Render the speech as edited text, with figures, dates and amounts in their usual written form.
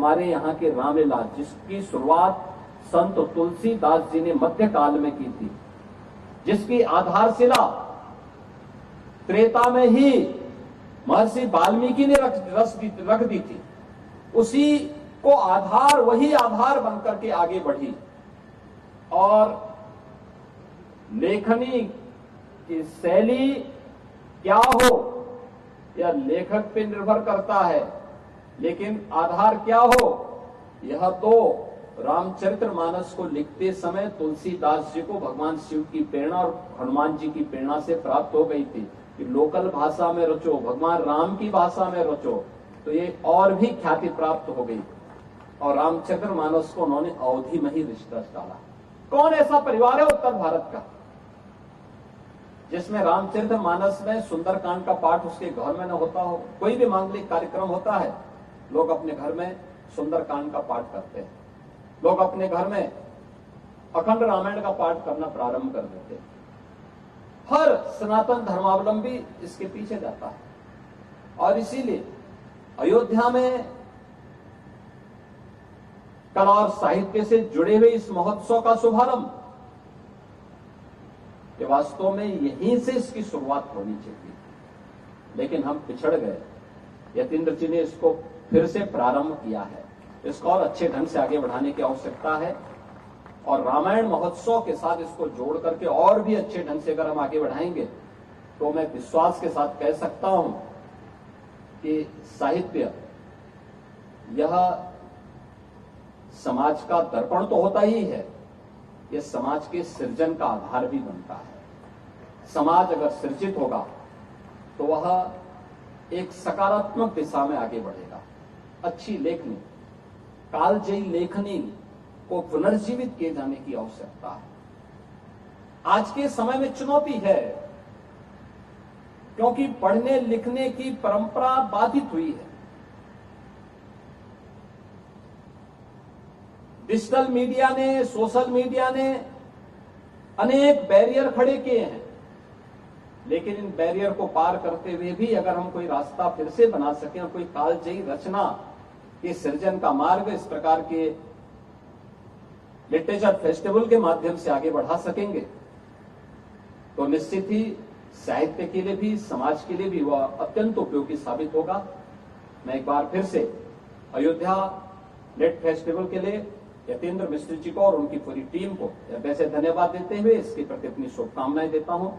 हमारे यहाँ के रामलीला जिसकी शुरुआत संत तुलसीदास जी ने मध्यकाल में की थी, जिसकी आधारशिला त्रेता में ही महर्षि वाल्मीकि ने रख दी थी, उसी को आधार, वही आधार बनकर के आगे बढ़ी। और लेखनी की शैली क्या हो यह लेखक पे निर्भर करता है, लेकिन आधार क्या हो यह तो रामचरितमानस को लिखते समय तुलसीदास जी को भगवान शिव की प्रेरणा और हनुमान जी की प्रेरणा से प्राप्त हो गई थी कि लोकल भाषा में रचो, भगवान राम की भाषा में रचो, तो ये और भी ख्याति प्राप्त हो गई। और रामचरितमानस को उन्होंने अवधि में ही रच डाला। कौन ऐसा परिवार है उत्तर भारत का जिसमें रामचरितमानस में सुंदरकांड का पाठ उसके घर में न होता हो? कोई भी मांगलिक कार्यक्रम होता है, लोग अपने घर में सुंदरकांड का पाठ करते हैं, लोग अपने घर में अखंड रामायण का पाठ करना प्रारंभ कर देते हैं। हर सनातन धर्मावलंबी इसके पीछे जाता है। और इसीलिए अयोध्या में कला और साहित्य से जुड़े हुए इस महोत्सव का शुभारंभ कि वास्तव में यहीं से इसकी शुरुआत होनी चाहिए, लेकिन हम पिछड़ गए। यतीन्द्र जी ने इसको फिर से प्रारंभ किया है, इसको और अच्छे ढंग से आगे बढ़ाने की आवश्यकता है। और रामायण महोत्सव के साथ इसको जोड़ करके और भी अच्छे ढंग से अगर हम आगे बढ़ाएंगे तो मैं विश्वास के साथ कह सकता हूं कि साहित्य यह समाज का दर्पण तो होता ही है, यह समाज के सृजन का आधार भी बनता है। समाज अगर सृजित होगा तो वह एक सकारात्मक दिशा में आगे बढ़ेगा। अच्छी लेखनी, कालजयी लेखनी को पुनर्जीवित किए जाने की आवश्यकता है। आज के समय में चुनौती है, क्योंकि पढ़ने लिखने की परंपरा बाधित हुई है। डिजिटल मीडिया ने, सोशल मीडिया ने अनेक बैरियर खड़े किए हैं, लेकिन इन बैरियर को पार करते हुए भी अगर हम कोई रास्ता फिर से बना सकें और कोई कालजयी रचना के सृजन का मार्ग इस प्रकार के लिटरेचर फेस्टिवल के माध्यम से आगे बढ़ा सकेंगे तो निश्चित ही साहित्य के लिए भी, समाज के लिए भी वह अत्यंत उपयोगी साबित होगा। मैं एक बार फिर से अयोध्या लिट फेस्टिवल के लिए यतीन्द्र मिश्र जी को और उनकी पूरी टीम को वैसे धन्यवाद देते हुए इसके प्रति अपनी शुभकामनाएं देता हूं।